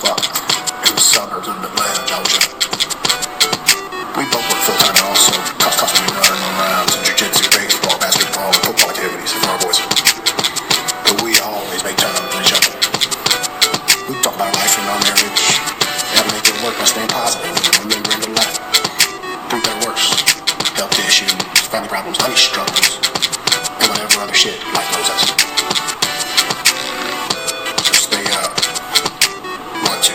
fuck in the suburbs of Atlanta, Georgia. We both work full-time and also constantly running around to jiu-jitsu, baseball, basketball, and football activities for our boys. But we always make time for each other. We talk about life and our marriage, how to make it work by staying positive and remembering the life. Through their works, health issues, family problems, money struggles, and whatever other shit life throws us. So stay up. 1, 2.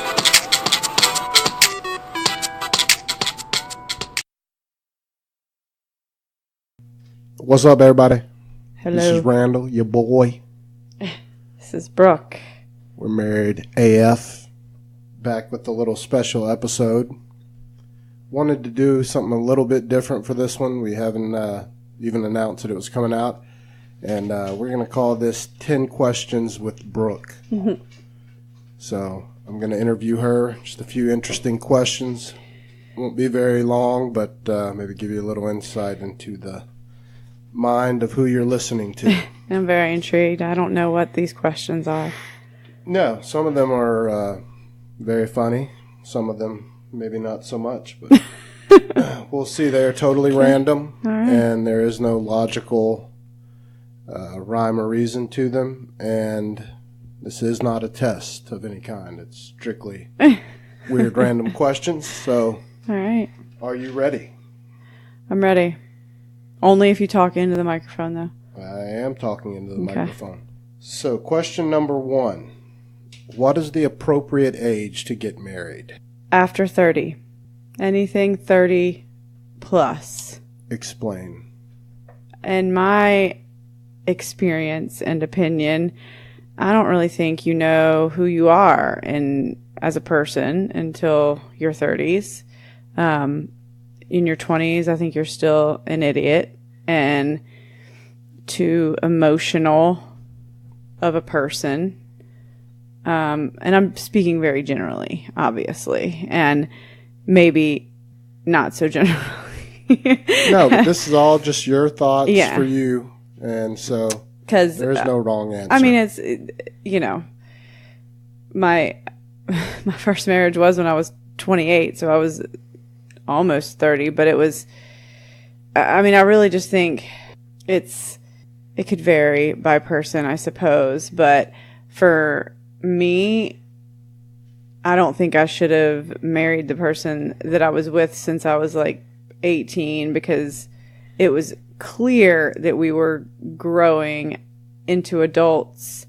What's up, everybody? Hello. This is Randal, your boy. This is Brooke. We're married AF. Back with a little special episode. Wanted to do something a little bit different for this one. We haven't even announced that it was coming out. And we're going to call this 10 Questions with Brooke. Mm-hmm. So I'm going to interview her. Just a few interesting questions. Won't be very long, but maybe give you a little insight into the mind of who you're listening to. I'm very intrigued. I don't know what these questions are. No, some of them are very funny. Some of them maybe not so much, but we'll see. They're totally random, All right. and there is no logical rhyme or reason to them, and this is not a test of any kind. It's strictly weird random questions. So, All right. are you ready? I'm ready. Only if you talk into the microphone, though. I am talking into the Okay. microphone. So, question number 1. What is the appropriate age to get married? After 30. Anything 30 plus. Explain. In my experience and opinion, I don't really think you know who you are as a person until your 30s. In your 20s, I think you're still an idiot and too emotional of a person. And I'm speaking very generally, obviously, and maybe not so generally. No, but this is all just your thoughts Yeah. for you, and so 'Cause, there's no wrong answer. I mean, it's, my first marriage was when I was 28, so I was almost 30, but it was, I really just think it could vary by person, I suppose, but for me, I don't think I should have married the person that I was with since I was like 18, because it was clear that we were growing into adults,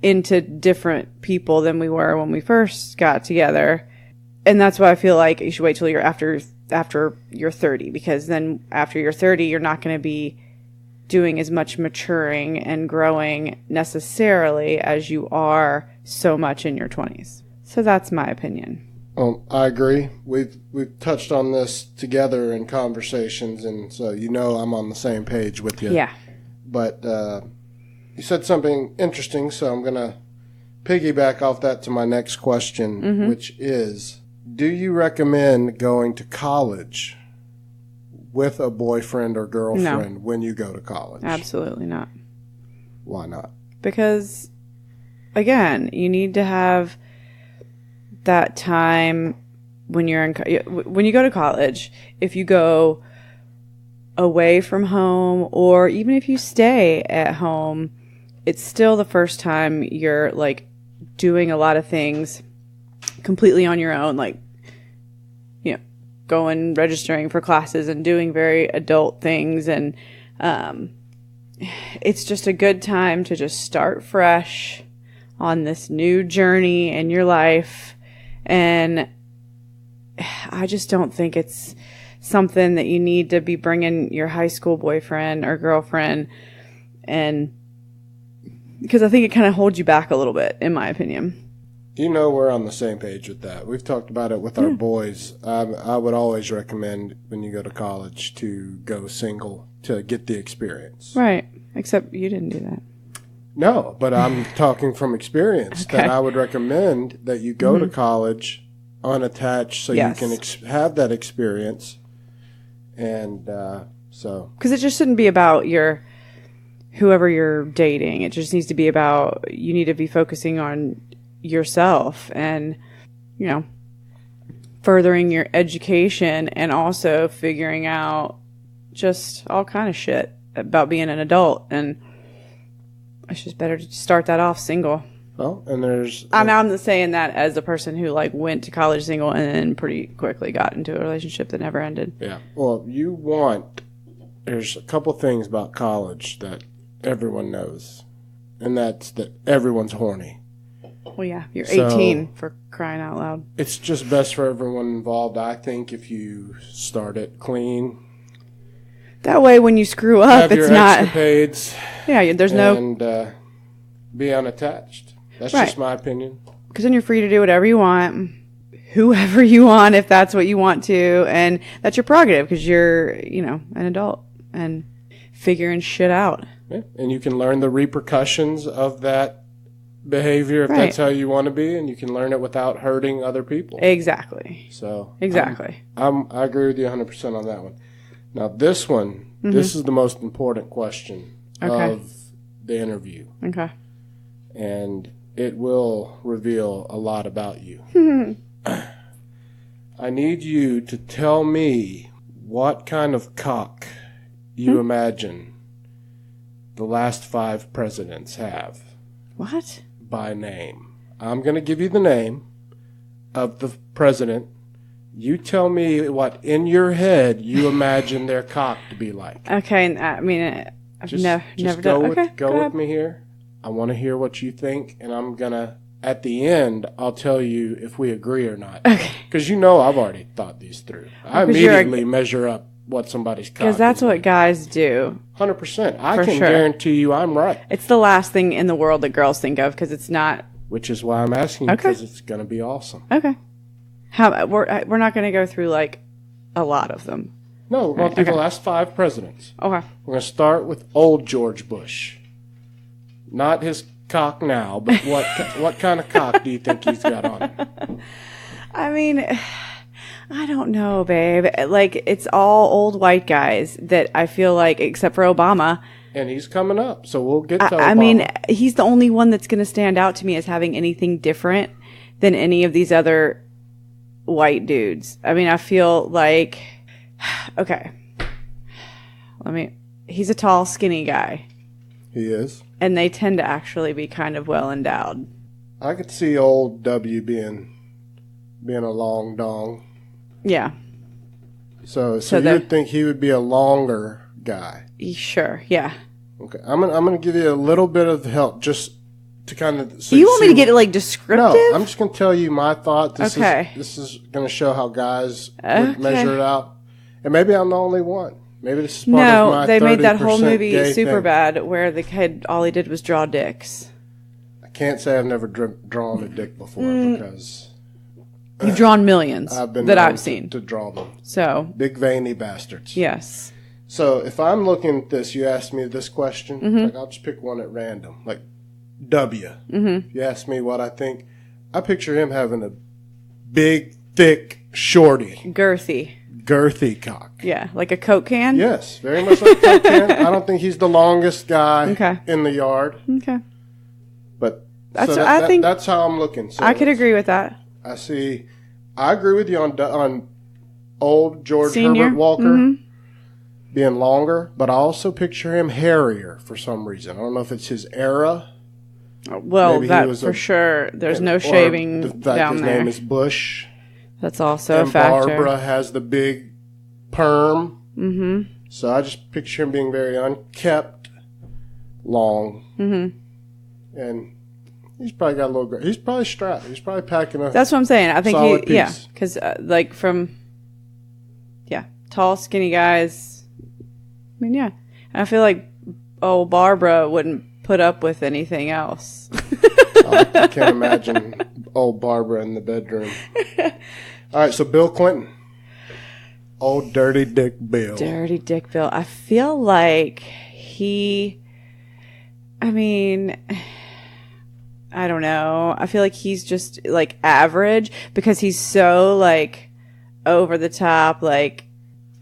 into different people than we were when we first got together. And that's why I feel like you should wait till you're after you're 30, because then after you're 30, you're not going to be doing as much maturing and growing necessarily as you are so much in your 20s. So that's my opinion. I agree. We've touched on this together in conversations, and so I'm on the same page with you. Yeah. But you said something interesting, so I'm going to piggyback off that to my next question, which is, do you recommend going to college with a boyfriend or girlfriend when you go to college? Absolutely not. Why not? Because, again, you need to have that time when when you go to college. If you go away from home, or even if you stay at home, it's still the first time you're like doing a lot of things completely on your own, like, going, registering for classes and doing very adult things. And it's just a good time to just start fresh on this new journey in your life. And I just don't think it's something that you need to be bringing your high school boyfriend or girlfriend, and because I think it kind of holds you back a little bit, in my opinion. We're on the same page with that. We've talked about it with our boys. I would always recommend when you go to college to go single to get the experience. Right. Except you didn't do that. No, but I'm talking from experience that I would recommend that you go to college unattached so you can have that experience. And so. Because it just shouldn't be about whoever you're dating. It just needs to be about, you need to be focusing on yourself. And you know, furthering your education and also figuring out just all kind of shit about being an adult. And it's just better to start that off single. Well, and there's... I'm not saying that as a person who, like, went to college single and then pretty quickly got into a relationship that never ended. Yeah. Well, there's a couple things about college that everyone knows. And that's that everyone's horny. Well, yeah, you're 18 for crying out loud. It's just best for everyone involved, I think, if you start it clean. That way, when you screw up, have it's your not... escapades. Yeah, there's no... And be unattached. That's right. just my opinion. Because then you're free to do whatever you want, whoever you want, if that's what you want to. And that's your prerogative because you're, you know, an adult and figuring shit out. Yeah. And you can learn the repercussions of that behavior if that's how you want to be. And you can learn it without hurting other people. Exactly. So exactly. I agree with you 100% on that one. Now, this one, this is the most important question of the interview. Okay. And it will reveal a lot about you. I need you to tell me what kind of cock you imagine the last 5 presidents have. What? By name. I'm going to give you the name of the president. You tell me what in your head you imagine their cock to be like. Okay, I mean, I've never done. Okay, go with me here. I want to hear what you think, and I'm going to, at the end, I'll tell you if we agree or not. Okay. Because you know I've already thought these through. I immediately measure up what somebody's cock is. Because that's what guys do. 100%. I can guarantee you I'm right. It's the last thing in the world that girls think of because it's not. Which is why I'm asking you, because it's going to be awesome. Okay. We're not going to go through, like, a lot of them. No, we're going through the last 5 presidents. Okay. We're going to start with old George Bush. Not his cock now, but what kind of cock do you think he's got on him? I mean, I don't know, babe. Like, it's all old white guys that I feel like, except for Obama. And he's coming up, so we'll get to Obama. I mean, he's the only one that's going to stand out to me as having anything different than any of these other white dudes. I mean, I feel like, okay, he's a tall, skinny guy. He is. And they tend to actually be kind of well endowed. I could see old W being a long dong. Yeah. So you would think he would be a longer guy. Sure, yeah. Okay. I'm gonna give you a little bit of help just to kind of... So you want me to get it, like, descriptive? No, I'm just going to tell you my thought. This is going to show how guys would measure it out. And maybe I'm the only one. Maybe this is part of my 30% they made that whole movie Superbad thing. Where the kid, all he did was draw dicks. I can't say I've never drawn a dick before because... You've drawn millions I've seen. To draw them. So. Big veiny bastards. Yes. So if I'm looking at this, you ask me this question, like I'll just pick one at random, like W. If you ask me what I think, I picture him having a big, thick, shorty. Girthy cock. Yeah, like a Coke can? Yes, very much like a Coke can. I don't think he's the longest guy in the yard. Okay. But I think that's how I'm looking. So I could agree with that. I agree with you on old George Senior? Herbert Walker being longer, but I also picture him hairier for some reason. I don't know if it's his era. Well, that for sure. There's no shaving the fact down his there. name is Bush. That's also a factor. Barbara has the big perm. Mm-hmm. So I just picture him being very unkept, long. Mm-hmm. And he's probably got a little gray. He's probably strapped. He's probably packing a That's what I'm saying. I think solid piece. because tall, skinny guys. I mean, yeah. I feel like Barbara wouldn't put up with anything else. I can't imagine old Barbara in the bedroom. All right, so Bill Clinton. Old Dirty Dick Bill. Dirty Dick Bill. I feel like I don't know. I feel like he's just, like, average because he's so, like, over the top, like,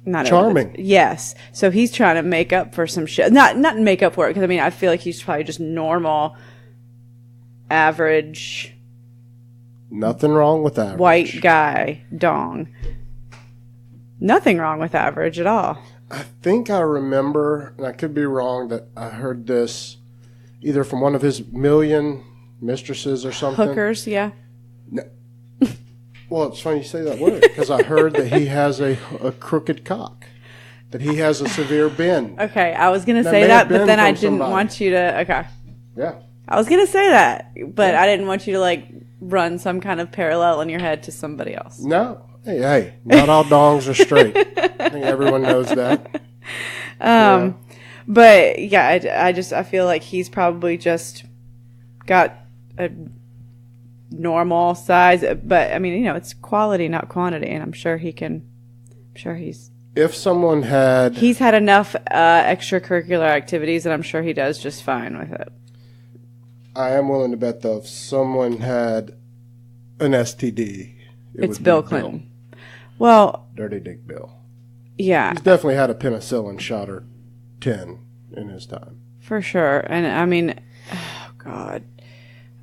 not charming. Yes. So he's trying to make up for some shit. Not make up for it, because, I mean, I feel like he's probably just normal, average Nothing wrong with average. white guy dong. Nothing wrong with average at all. I think I remember, and I could be wrong, that I heard this either from one of his million mistresses or something. Hookers, yeah. Well, it's funny you say that word, because I heard that he has a crooked cock. That he has a severe bend. Okay, I was going to That say may that, have but been then I from didn't somebody. want you to... Okay. Yeah. I was going to say that, but I didn't want you to, like, run some kind of parallel in your head to somebody else. No. Hey, not all dongs are straight. I think everyone knows that. But, yeah, I feel like he's probably just got a normal size. But, I mean, it's quality, not quantity, and I'm sure he's... If someone had... He's had enough extracurricular activities, and I'm sure he does just fine with it. I am willing to bet, though, if someone had an STD, It's Bill Clinton. Well, Dirty Dick Bill. yeah, He's definitely had a penicillin shot or 10 in his time. for sure. And I mean, oh God,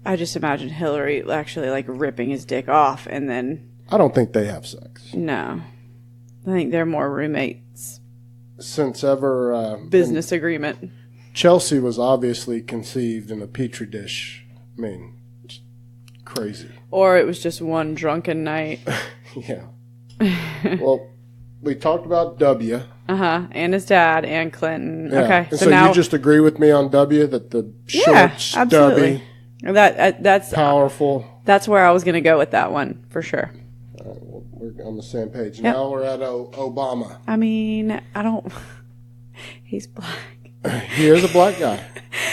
I just imagine Hillary actually like ripping his dick off, and then I don't think they have sex. no, I think they're more roommates. Since ever... Business agreement. Chelsea was obviously conceived in a petri dish. I mean, it's crazy. Or it was just one drunken night. Yeah. Well, we talked about W. And his dad and Clinton. Yeah. Okay, And so now you just agree with me on W, that the short, yeah, absolutely. stubby, That's powerful. That's where I was going to go with that one for sure. All right, well, we're on the same page. Yep. Now we're at Obama. I mean, I don't. He's black. He is a black guy.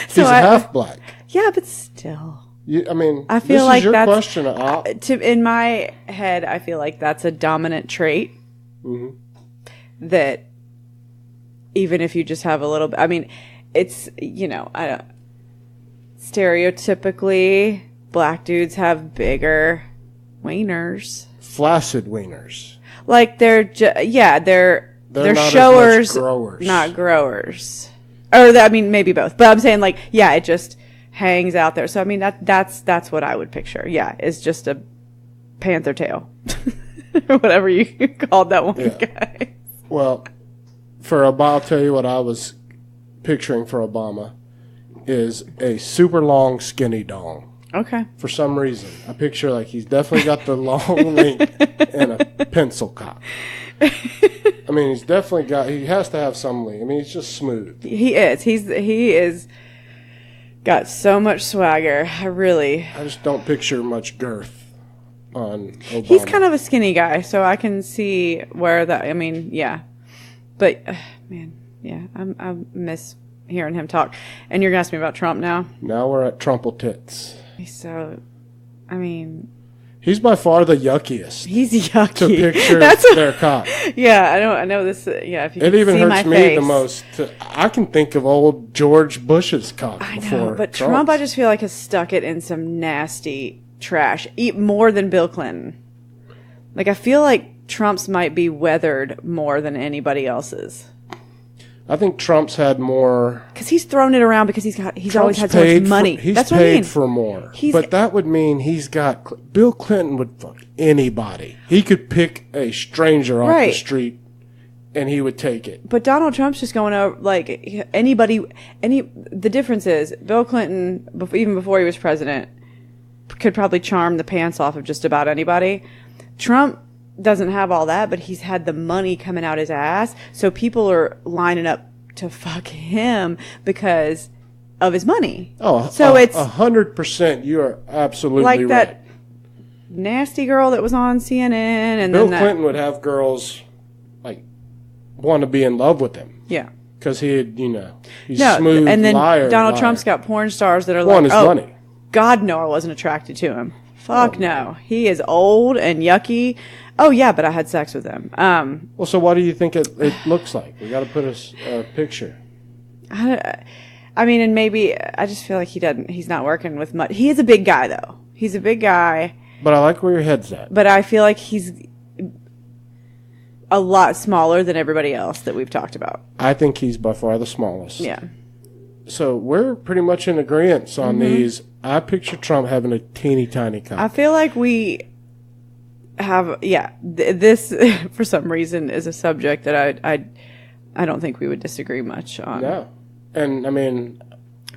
So He's half black. Yeah, but still. I feel this like is your that's question. in my head. I feel like that's a dominant trait. Mhm. That even if you just have a little bit, I mean, it's I don't. Stereotypically, black dudes have bigger wieners. Flaccid wieners. Like they're they're not as much showers, growers. not growers. Or I mean, maybe both. But I'm saying like, yeah, it just hangs out there. So I mean, that's what I would picture. Yeah, it's just a panther tail, or whatever you called that one guy. Well, for Obama, I'll tell you what I was picturing for Obama is a super long, skinny dong. Okay. For some reason, I picture like he's definitely got the long length and a pencil cock. I mean, he's definitely he has to have some length. I mean, he's just smooth. He is. He is got so much swagger. I just don't picture much girth on Obama. He's kind of a skinny guy, so I can see where that. I mean, yeah, but man, yeah, I miss hearing him talk. And you're gonna ask me about Trump now? Now we're at Trumple Tits. So, I mean, he's by far the yuckiest. He's yucky. To picture their cock. Yeah, I know this. Yeah, if you it even see hurts my me face. the most. I can think of old George Bush's cock I before. know, but Trump, I just feel like has stuck it in some nasty trash, more than Bill Clinton. Like I feel like Trump's might be weathered more than anybody else's. I think Trump's had more because he's thrown it around because he's always had so much money. He's That's paid what I mean. for more, but that would mean he's got. Bill Clinton would fuck anybody. He could pick a stranger off the street, and he would take it. But Donald Trump's just going over like anybody. The difference is Bill Clinton, even before he was president, could probably charm the pants off of just about anybody. Trump doesn't have all that, but he's had the money coming out his ass, so people are lining up to fuck him because of his money. Oh, so it's 100%. You are absolutely like right. That nasty girl that was on CNN, and Bill then Clinton would have girls like want to be in love with him. Yeah, because he's smooth. And then liar, Donald liar. Trump's got porn stars that are One like, is money. God, no, I wasn't attracted to him. Fuck no. He is old and yucky. Oh, yeah, but I had sex with him. Well, so what do you think it looks like? We got to put a picture. I mean, and maybe I just feel like he's not working with much. He is a big guy, though. He's a big guy. But I like where your head's at. But I feel like he's a lot smaller than everybody else that we've talked about. I think he's by far the smallest. Yeah. So we're pretty much in agreement on these I picture Trump having a teeny tiny cock. I feel like we have, this for some reason is a subject that I don't think we would disagree much on. No. And, I mean...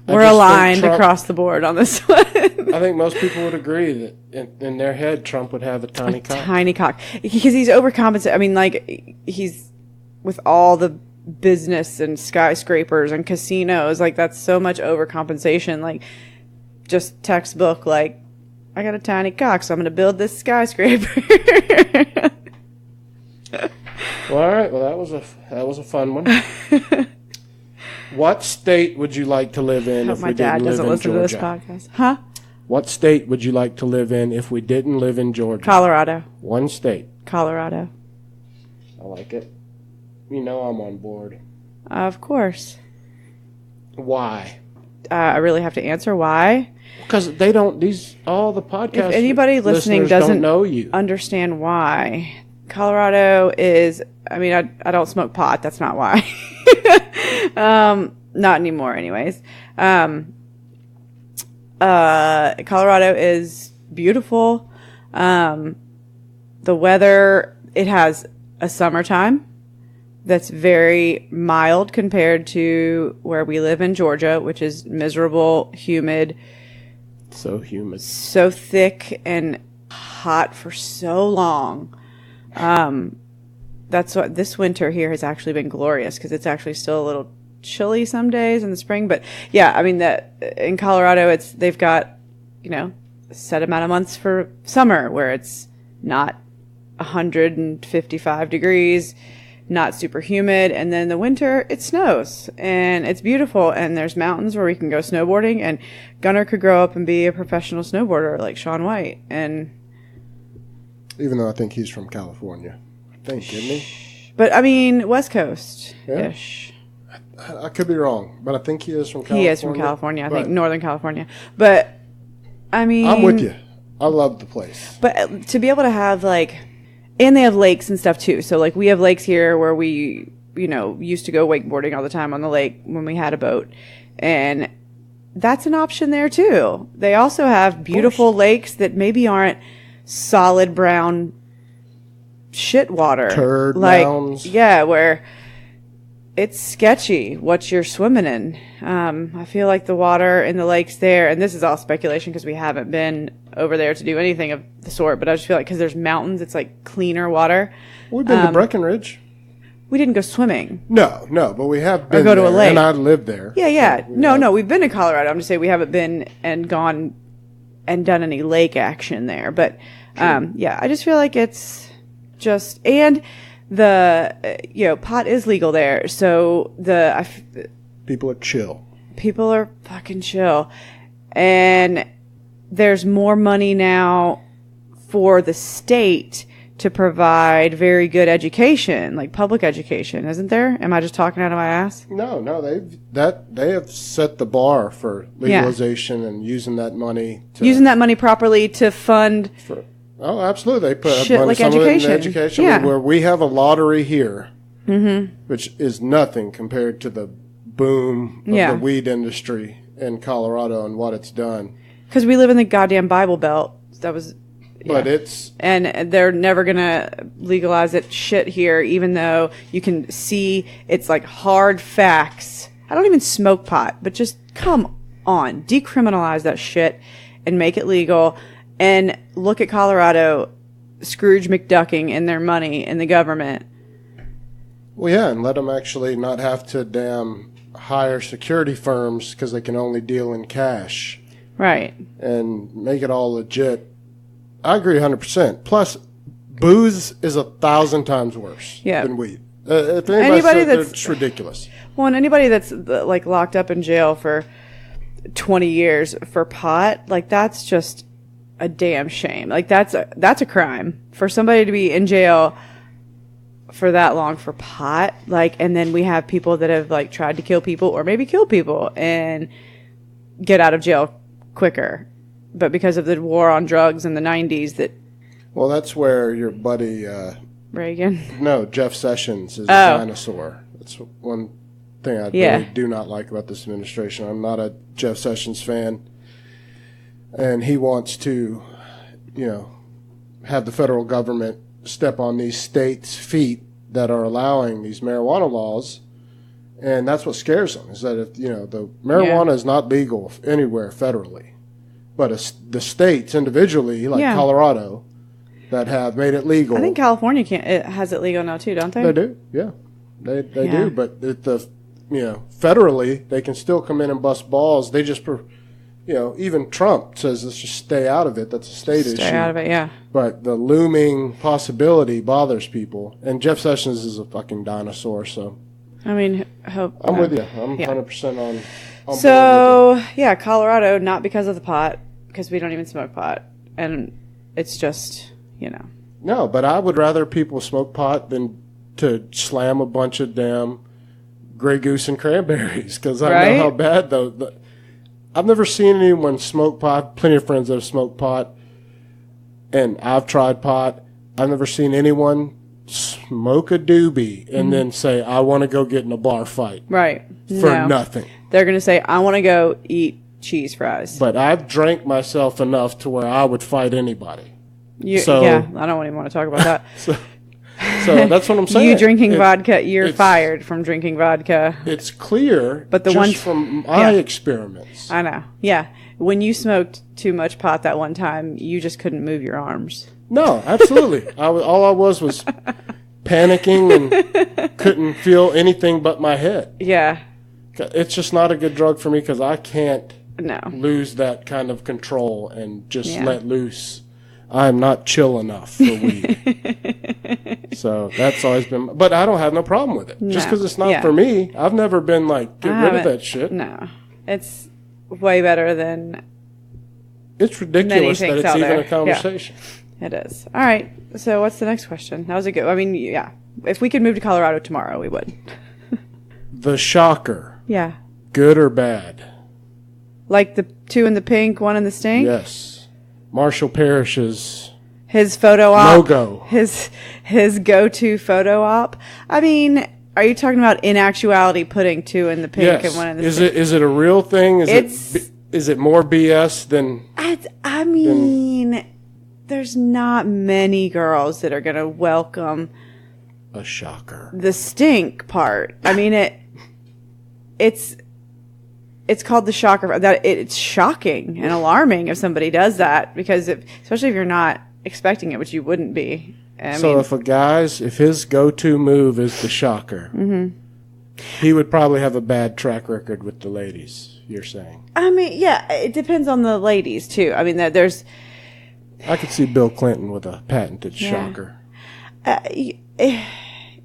We're aligned across the board on this one. I think most people would agree that in their head, Trump would have a tiny cock. Tiny cock. Because he's overcompensating. I mean, like, he's with all the business and skyscrapers and casinos. Like, that's so much overcompensation. Like, just textbook, like, I got a tiny cock, so I'm going to build this skyscraper. Well, all right. Well, that was a fun one. What state would you like to live in if we didn't live in Georgia? My dad doesn't listen to this podcast. Huh? What state would you like to live in if we didn't live in Georgia? Colorado. One state. Colorado. I like it. You know I'm on board. Of course. Why? I really have to answer why. Because they don't, all the podcasts. If anybody listening doesn't know you. Understand why, Colorado is, I mean, I don't smoke pot. That's not why. Not anymore anyways. Colorado is beautiful. The weather, it has a summertime that's very mild compared to where we live in Georgia, which is miserable, humid. So humid. So thick and hot for so long. That's what this winter here has actually been glorious because it's actually still a little chilly some days in the spring. But yeah, I mean that in Colorado, they've got, a set amount of months for summer where it's not 155 degrees, not super humid. And then the winter, it snows and it's beautiful. And there's mountains where we can go snowboarding, and Gunnar could grow up and be a professional snowboarder like Shaun White. And even though I think he's from California, isn't he? But I mean, West Coast-ish. Yeah. I could be wrong, but I think he is from California. He is from California. I think Northern California. But I mean, I'm with you. I love the place. But to be able to have and they have lakes and stuff too. So we have lakes here where we, used to go wakeboarding all the time on the lake when we had a boat. And that's an option there too. They also have beautiful lakes that maybe aren't solid brown shit water. Turd mounds. Yeah, where it's sketchy what you're swimming in. I feel like the water in the lakes there, and this is all speculation because we haven't been over there to do anything of the sort, but I just feel like because there's mountains, it's cleaner water. We've been to Breckenridge. We didn't go swimming. No, but we have been to a lake. And I lived there. Yeah. No, we've been to Colorado. I'm just saying we haven't been and gone and done any lake action there. But, I just feel like it's just, and the, pot is legal there. So people are chill. People are fucking chill. And there's more money now for the state to provide very good education, like public education, isn't there? Am I just talking out of my ass? No, they have set the bar for legalization and using that money properly to fund. Oh, absolutely. They put shit money, like some education. Of it in education. Yeah. Where we have a lottery here, which is nothing compared to the boom of the weed industry in Colorado and what it's done. Because we live in the goddamn Bible Belt. That was. But it's... And they're never going to legalize it shit here, even though you can see it's hard facts. I don't even smoke pot, but just come on. Decriminalize that shit and make it legal. And look at Colorado, Scrooge McDucking in their money in the government. Well, yeah, and let them actually not have to damn hire security firms because they can only deal in cash. Right. And make it all legit. I agree 100%. Plus, booze is 1,000 times worse than weed. If anybody says it's ridiculous. Well, and anybody that's locked up in jail for 20 years for pot, that's just a damn shame. That's a crime for somebody to be in jail for that long for pot. And then we have people that have tried to kill people or maybe kill people and get out of jail quicker. But because of the war on drugs in the 90s Well, that's where your buddy... Reagan? No, Jeff Sessions is a dinosaur. That's one thing I really do not like about this administration. I'm not a Jeff Sessions fan. and he wants to, have the federal government step on these states' feet that are allowing these marijuana laws. And that's what scares them, is that if, the marijuana is not legal anywhere federally, but the states individually, like Colorado, that have made it legal. I think California it has it legal now too, don't they? They do, yeah. They do, but federally, they can still come in and bust balls. They just, even Trump says let's just stay out of it. That's a state issue. Stay out of it, yeah. But the looming possibility bothers people. And Jeff Sessions is a fucking dinosaur, so. I mean, I'm with you. I'm 100% on board. So, Colorado, not because of the pot, because we don't even smoke pot. And it's just, No, but I would rather people smoke pot than to slam a bunch of damn Grey Goose and cranberries, because I know how bad those. I've never seen anyone smoke pot. Plenty of friends that have smoked pot, and I've tried pot. I've never seen anyone smoke a doobie and then say, I want to go get in a bar fight. Right. For nothing. They're going to say, I want to go eat cheese fries. But I've drank myself enough to where I would fight anybody. I don't even want to talk about that. So that's what I'm saying. You drinking vodka, you're fired from drinking vodka. It's clear, but from my experiments. I know. Yeah. When you smoked too much pot that one time, you just couldn't move your arms. No, absolutely. All I was panicking and couldn't feel anything but my head. Yeah. It's just not a good drug for me because I can't No. lose that kind of control and just let loose. I'm not chill enough for weed. So that's always been, but I don't have no problem with it. No. Just because it's not for me. I've never been like, get rid of that shit. No. It's way better than it's ridiculous that it's even a conversation. Yeah, it is. All right. So what's the next question? That was a good, I mean, yeah. If we could move to Colorado tomorrow, we would. The shocker. Yeah. Good or bad? Like the two in the pink, one in the stink? Yes. Marshall Parrish's his photo op. Logo. His go-to photo op. I mean, are you talking about in actuality putting two in the pink and one in the stink? Is it a real thing? Is it more BS than... I mean, there's not many girls that are going to welcome... a shocker. The stink part. I mean, it's called the shocker. That it's shocking and alarming if somebody does that, because especially if you're not expecting it, which you wouldn't be. If his go-to move is the shocker, he would probably have a bad track record with the ladies. You're saying? I mean, yeah, it depends on the ladies too. I mean, I could see Bill Clinton with a patented shocker. I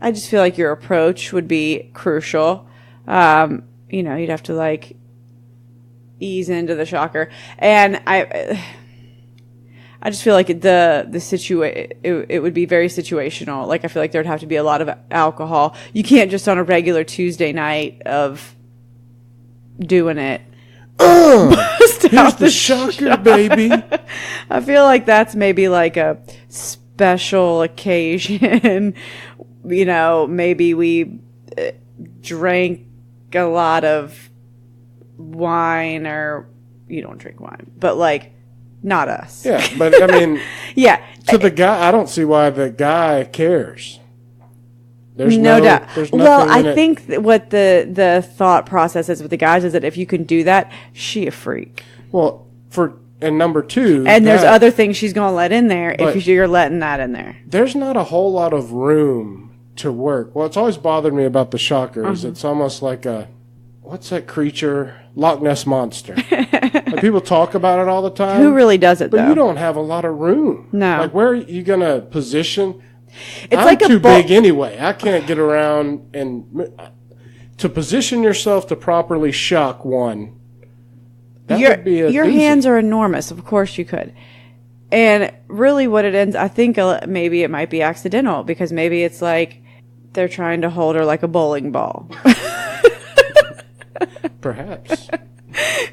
just feel like your approach would be crucial. You'd have to ease into the shocker, and I just feel like it would be very situational. Like, I feel like there'd have to be a lot of alcohol. You can't just on a regular Tuesday night of doing it. Here's the shocker, baby. I feel like that's maybe like a special occasion. Maybe we drank a lot of wine, or you don't drink wine, but not us. Yeah, but I mean, yeah. To the guy, I don't see why the guy cares. There's no doubt. There's I think what the thought process is with the guys is that if you can do that, she a freak. Well, and number two, and there's other things she's gonna let in there if you're letting that in there. There's not a whole lot of room to work. Well, it's always bothered me about the shocker is it's almost like what's that creature? Loch Ness Monster. People talk about it all the time. Who really does it, but though? You don't have a lot of room. No. Where are you going to position? I'm too big anyway. I can't get around to position yourself to properly shock one. That would be your hands are enormous. Of course you could. And really what it ends, I think maybe it might be accidental, because maybe it's like they're trying to hold her like a bowling ball. Perhaps.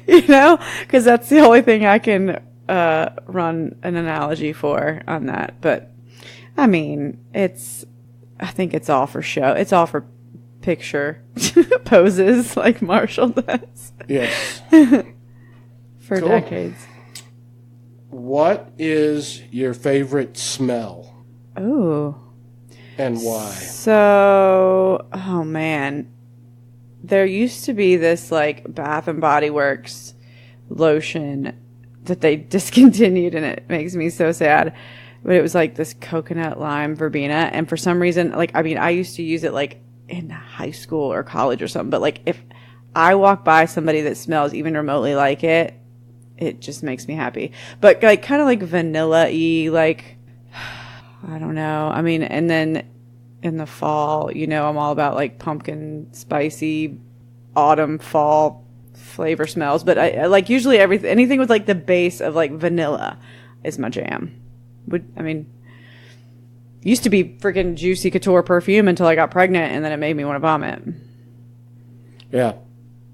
Because that's the only thing I can run an analogy for on that. But, I mean, I think it's all for show. It's all for picture poses like Marshall does. Yes. For decades. What is your favorite smell Ooh. and why? So, oh man. There used to be this like Bath and Body Works lotion that they discontinued, and it makes me so sad. But it was like this coconut lime verbena, and for some reason, like, I mean, I used to use it like in high school or college or something, but like if I walk by somebody that smells even remotely like it, it just makes me happy. But like kind of like vanilla-y, like, I don't know. I mean, and then in the fall, you know, I'm all about like pumpkin, spicy, autumn, fall flavor smells. But I like usually anything with like the base of like vanilla is my jam. Used to be freaking Juicy Couture perfume until I got pregnant, and then it made me want to vomit. Yeah.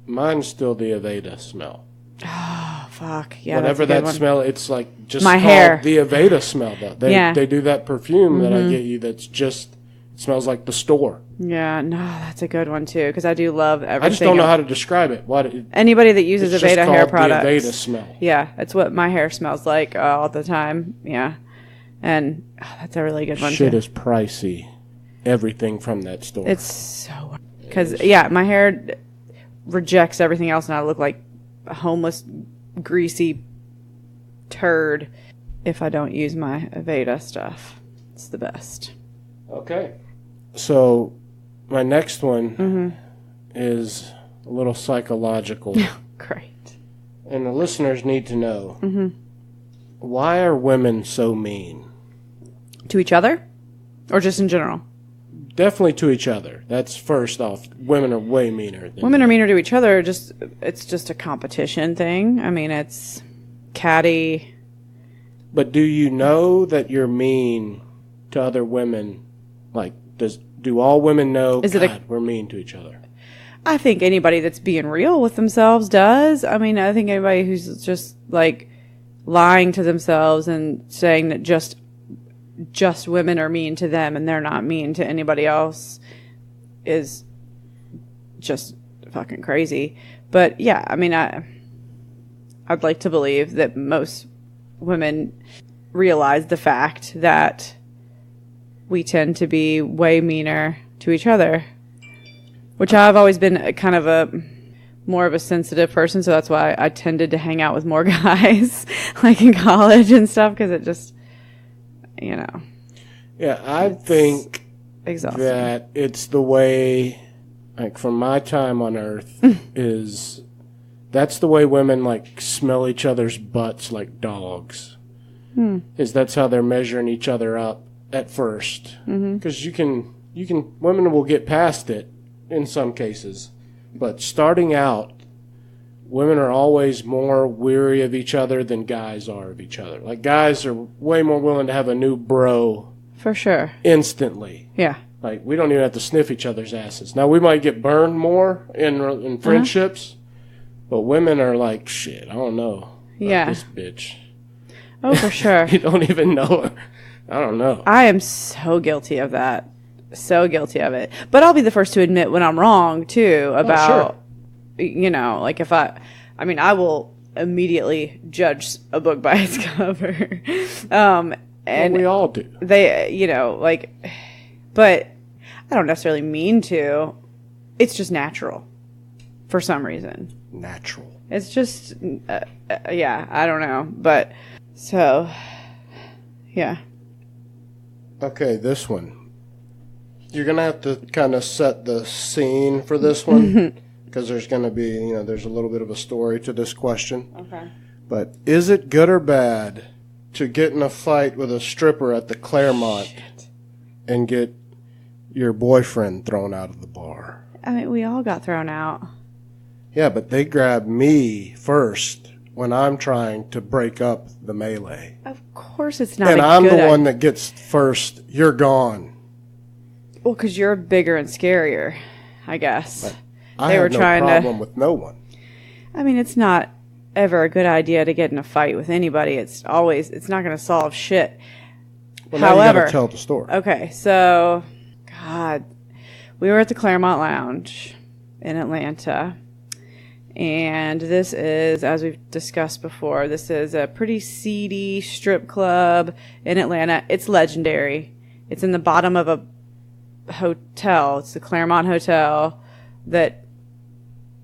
Mine's still the Aveda smell. Oh, fuck. Yeah, whatever that's a good that one. smell, it's like just My called hair. the Aveda smell. Though. They do that perfume that Mm-hmm. I get you that's just, it smells like the store. Yeah, no, that's a good one too, because I do love everything. I just don't know how to describe it. Anybody that uses it's Aveda just hair called products. the Aveda smell. Yeah, it's what my hair smells like all the time. Yeah. And that's a really good one Shit too. is pricey. Everything from that store. It's so... Because, yeah, my hair rejects everything else, and I look like a homeless, greasy turd if I don't use my Aveda stuff. It's the best. Okay. So, my next one Mm-hmm. is a little psychological. Great. And the listeners need to know, Mm-hmm. why are women so mean? To each other? Or just in general? Definitely to each other. That's first off. Women are way meaner. Women are meaner to each other. It's just a competition thing. I mean, it's catty. But do you know that you're mean to other women? Like, do all women know we're mean to each other? I think anybody that's being real with themselves does. I mean, I think anybody who's just like lying to themselves and saying that just women are mean to them and they're not mean to anybody else is just fucking crazy. But yeah, I mean, I'd like to believe that most women realize the fact that we tend to be way meaner to each other, which I've always been more of a sensitive person, so that's why I tended to hang out with more guys, like in college and stuff, because it just, you know. Yeah, I think exhausting. that it's the way, like, from my time on Earth, that's the way women, like, smell each other's butts like dogs. That's how they're measuring each other up at first. Because women will get past it in some cases. But starting out, women are always more weary of each other than guys are of each other. Like, guys are way more willing to have a new bro. For sure. Instantly. Yeah. Like, we don't even have to sniff each other's asses. Now, we might get burned more in friendships, but women are like, shit, I don't know. Yeah. This bitch. Oh, for sure. You don't even know her. I don't know. I am so guilty of that. So guilty of it. But I'll be the first to admit when I'm wrong, too, about, you know, like if I will immediately judge a book by its cover. And we all do. They, you know, like, but I don't necessarily mean to. It's just natural for some reason. Natural. It's just, yeah, I don't know. But, so, yeah. Okay, this one. You're going to have to kind of set the scene for this one because there's going to be, you know, there's a little bit of a story to this question. Okay. But is it good or bad to get in a fight with a stripper at the Clermont and get your boyfriend thrown out of the bar? I mean, we all got thrown out. Yeah, but they grab me first when I'm trying to break up the melee. Of course it's not And a I'm good the one that gets first. You're gone. Well, because you're bigger and scarier, I guess. I They have were no trying to- problem with no one. I mean, it's not ever a good idea to get in a fight with anybody. It's not going to solve shit. Well, now you However, got to tell the story. okay, so, God, we were at the Clermont Lounge in Atlanta, And this is, as we've discussed before, this is a pretty seedy strip club in Atlanta. It's legendary. It's in the bottom of a hotel. It's the Clermont Hotel that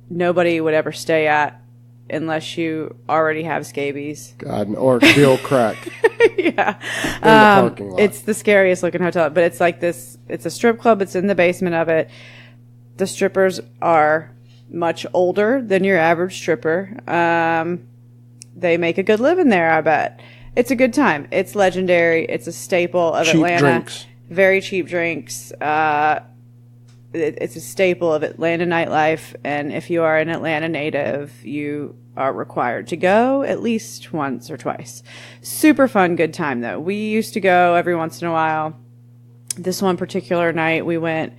nobody would ever stay at unless you already have scabies. God, or deal crack. Yeah. In the parking lot. It's the scariest looking hotel, but it's like this. It's a strip club. It's in the basement of it. The strippers are much older than your average stripper. They make a good living there, I bet. It's a good time. It's legendary. It's a staple of cheap Atlanta. Drinks. Very cheap drinks. It's a staple of Atlanta nightlife. And if you are an Atlanta native, you are required to go at least once or twice. Super fun, good time, though. We used to go every once in a while. This one particular night, we went,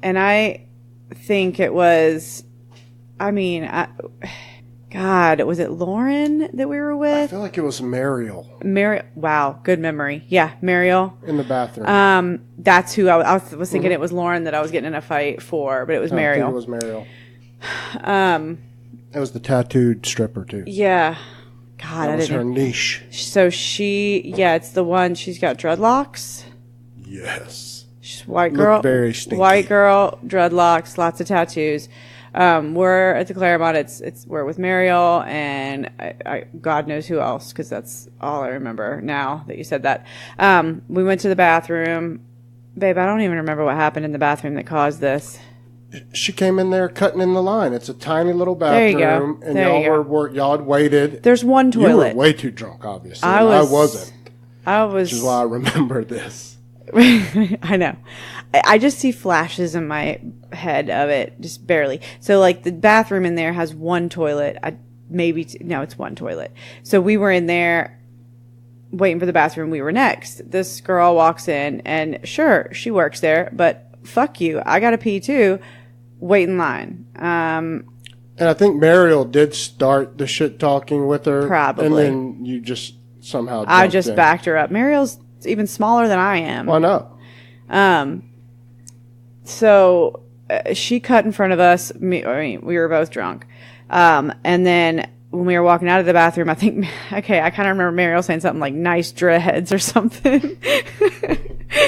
and I think it was, God, was it Lauren that we were I with? feel like it was Mariel Wow, good memory. Yeah, Mariel. in the bathroom. That's who I was thinking. It was Lauren that I was getting in a fight for, but it was I think Mariel. it was Mariel. It was the tattooed stripper too. Yeah. God, That was her niche. So it's the one. She's got dreadlocks. Yes. She's white Looked girl. very stinky. White girl, dreadlocks, lots of tattoos. We're at the Clermont. We're with Mariel and I God knows who else, because that's all I remember now that you said that. We went to the bathroom. Babe, I don't even remember what happened in the bathroom that caused this. She came in there cutting in the line. It's a tiny little There you bathroom, go. and There you y'all had waited. There's one You were toilet. way too drunk, obviously. I and I was- wasn't, which is why I remember this. I know. I just see flashes in my head of it, just barely. So, like, the bathroom in there has one toilet. It's one toilet. So we were in there waiting for the bathroom. We were next. This girl walks in, and sure, she works there, but fuck you. I gotta pee too. Wait in line. And I think Mariel did start the shit talking with her. Probably. And then you just somehow I just in. backed her up. Mariel's even smaller than I am. Why not? So she cut in front of us. We were both drunk. And then when we were walking out of the bathroom, I think, I kind of remember Mariel saying something like nice dreads or something.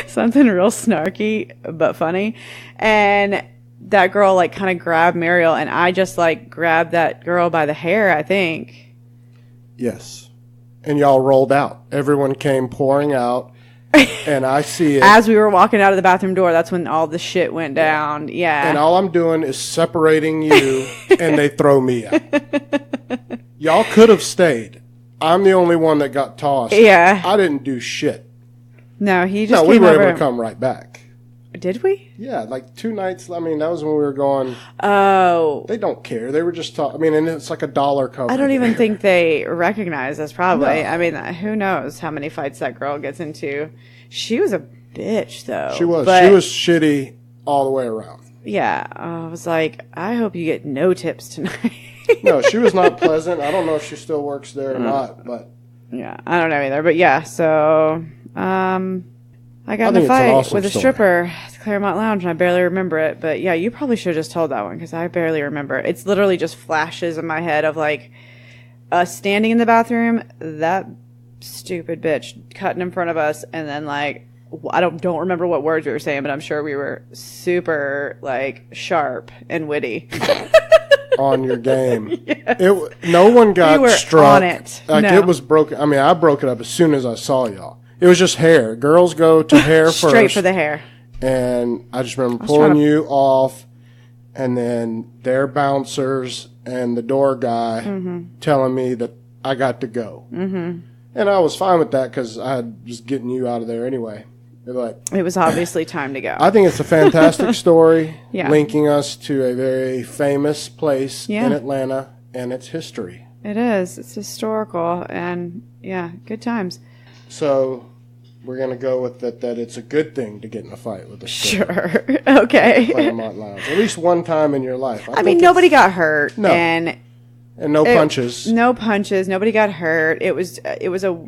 Something real snarky, but funny. And that girl, like, kind of grabbed Mariel, and I just, like, grabbed that girl by the hair, I think. Yes. And y'all rolled out. Everyone came pouring out. And I see it. As we were walking out of the bathroom door, that's when all the shit went down. Yeah. And all I'm doing is separating you, and they throw me out. Y'all could have stayed. I'm the only one that got tossed. Yeah. I didn't do shit. No, he just No, came we were over. able to come right back. Did we? Yeah, like 2 nights. I mean, that was when we were going. Oh. They don't care. They were just talking. I mean, and it's like $1 cover. I don't even think they recognize us, probably. No. I mean, who knows how many fights that girl gets into. She was a bitch, though. She was. But, She was shitty all the way around. Yeah. I was like, I hope you get no tips tonight. No, she was not pleasant. I don't know if she still works there or not, but Yeah, I don't know either. But yeah, so I got in think a it's an fight awesome with a story. stripper at the Clermont Lounge, and I barely remember it. But yeah, you probably should have just told that one, because I barely remember. It's literally just flashes in my head of, like, us standing in the bathroom, that stupid bitch cutting in front of us, and then, like, I don't remember what words we were saying, but I'm sure we were super, like, sharp and witty. on your game. No one got You were struck. on it. Like, No. it was broken. I mean, I broke it up as soon as I saw y'all. It was just hair. Girls go to hair first. Straight for the hair. And I just remember trying pulling to- you off, and then their bouncers and the door guy telling me that I got to go. Mm-hmm. And I was fine with that because I had just getting you out of there anyway. But It was obviously time to go. I think it's a fantastic story, Yeah. linking us to a very famous place Yeah. in Atlanta and its history. It is. It's historical, and yeah, good times. So we're going to go with that it's a good thing to get in a fight with a stripper. Sure. Okay. Clermont Lounge. At least one time in your life. I think mean, it's- nobody got hurt, No. and no punches. no punches. Nobody got hurt. It was a,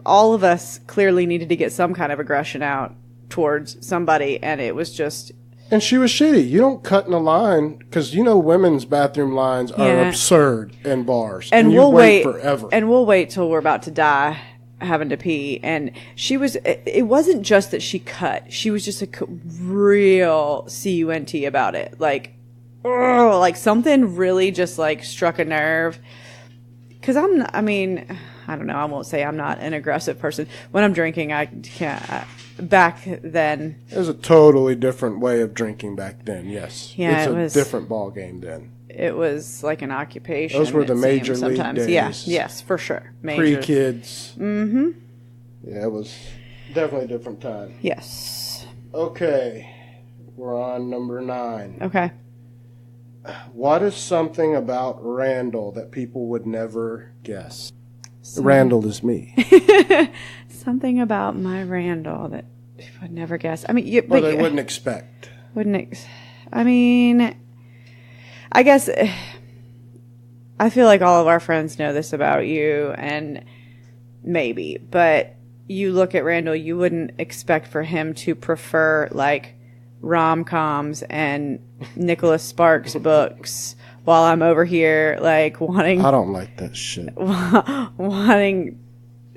all of us clearly needed to get some kind of aggression out towards somebody, and it was just And she was shitty. You don't cut in a line because women's bathroom lines are absurd in bars, and you we'll wait forever. And we'll wait till we're about to die, having to pee. And she was. It wasn't just that she cut. She was just a real cunt about it. Like, oh, like something really just like struck a nerve. Because I mean, I don't know. I won't say I'm not an aggressive person. When I'm drinking, I can't. Back then, it was a totally different way of drinking back then. Yes, yeah, it's a different ball game then. It was like an occupation. Those were the major league days. Yeah, yes, for sure. Pre-kids. Mm-hmm. Yeah, it was definitely a different time. Yes. Okay, we're on number 9. Okay. What is something about Randal that people would never guess? Randal is me. Something about my Randal that people would never guess. I mean, they wouldn't expect. I mean, I guess I feel like all of our friends know this about you, and maybe, but you look at Randal, you wouldn't expect for him to prefer like rom-coms and Nicholas Sparks books while I'm over here like wanting. I don't like that shit. Wanting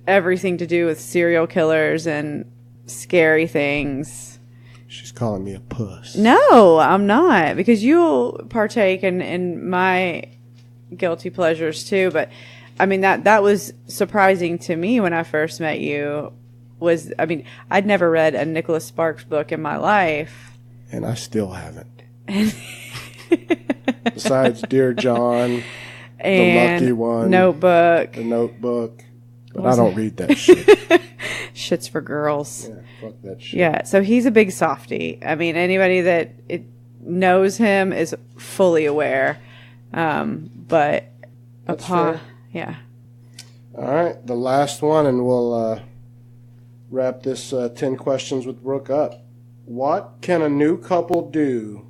everything to do with serial killers and scary things. She's calling me a puss. No, I'm not, because you'll partake in my guilty pleasures too. But I mean that was surprising to me when I first met you. I'd never read a Nicholas Sparks book in my life, and I still haven't. Besides Dear John, and The Lucky One, Notebook, The Notebook. But I don't read that shit. Shit's for girls. Yeah, fuck that shit. Yeah, so he's a big softie. I mean, anybody that knows him is fully aware. But That's fair. Yeah. All right, the last one, and we'll wrap this 10 questions with Brooke up. What can a new couple do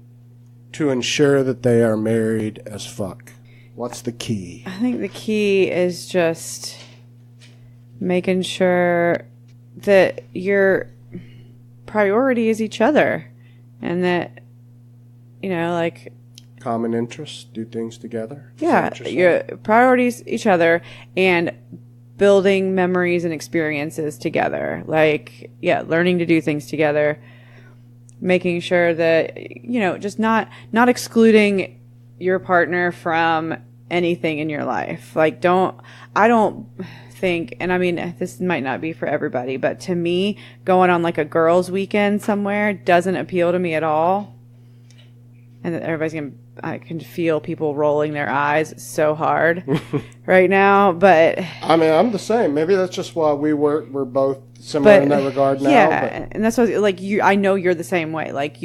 to ensure that they are married as fuck? What's the key? I think the key is just making sure that your priority is each other, and that, like, common interests, do things together. Yeah, your priorities each other, and building memories and experiences together. Like, yeah, learning to do things together, making sure that, just not excluding your partner from anything in your life. Like, I don't think, and I mean, this might not be for everybody, but to me, going on like a girls' weekend somewhere doesn't appeal to me at all. And that I can feel people rolling their eyes so hard right now, but I mean, I'm the same. Maybe that's just why we're both similar in that regard now. Yeah, and that's what, like, I know you're the same way. Like,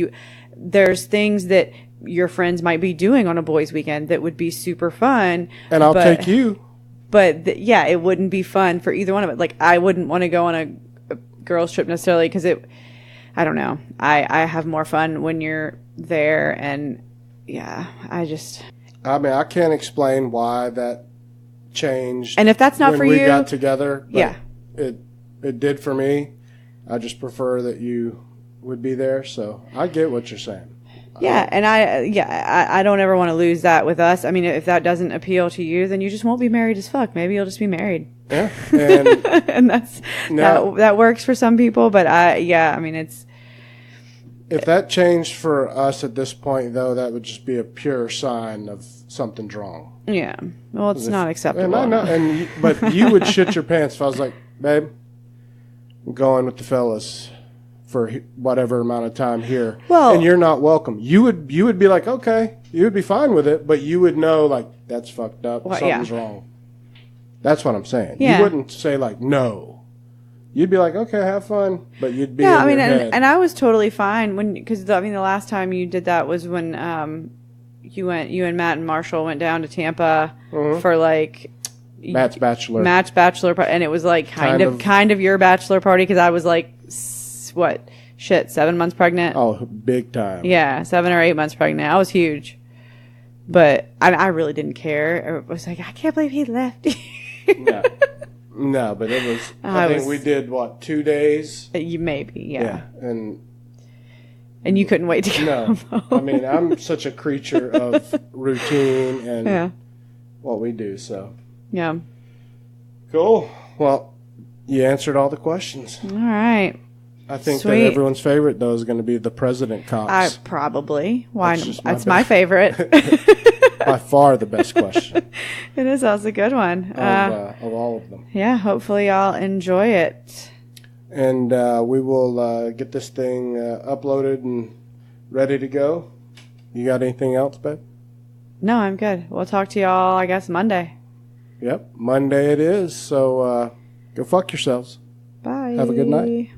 there's things that your friends might be doing on a boys' weekend that would be super fun, and I'll take you. But it wouldn't be fun for either one of it. Like, I wouldn't want to go on a girls' trip necessarily because I don't know. I have more fun when you're there, and yeah, I mean, I can't explain why that changed. And if that's not for you, when we got together, but yeah, it did for me. I just prefer that you would be there. So I get what you're saying. Yeah, and I don't ever want to lose that with us. I mean, if that doesn't appeal to you, then you just won't be married as fuck. Maybe you'll just be married. Yeah, and, and that works for some people. But I mean, it's. If that changed for us at this point, though, that would just be a pure sign of something's wrong. Yeah, well, it's not acceptable. And I know, but you would shit your pants if I was like, babe, I'm going with the fellas for whatever amount of time here, and you're not welcome. You would be like, okay, you would be fine with it, but you would know, like, that's fucked up. Something's wrong. That's what I'm saying. Yeah. You wouldn't say, like, no. You'd be like, okay, have fun, but you'd be in I mean, your head. and I was totally fine because the last time you did that was when you and Matt and Marshall went down to Tampa for like Matt's bachelor party, and it was like kind of your bachelor party because I was like 7 months pregnant. Oh, big time. Yeah, 7 or 8 months pregnant. I was huge, but I really didn't care. I was like, I can't believe he left. No, but it was. I think we did 2 days. You maybe, yeah. Yeah, and And you couldn't wait to come No. home. I mean, I'm such a creature of routine and Yeah. what we do, so. Yeah. Cool. Well, you answered all the questions. All right. I think Sweet. that everyone's favorite, though, is going to be the president cops. Probably. Why? That's just my That's my favorite. By far the best question It is. That was a good one. of all of them. Yeah. Hopefully y'all enjoy it. And we will get this thing uploaded and ready to go. You got anything else, babe? No, I'm good. We'll talk to y'all, I guess, Monday. Yep, Monday it is. So go fuck yourselves. Bye. Have a good night.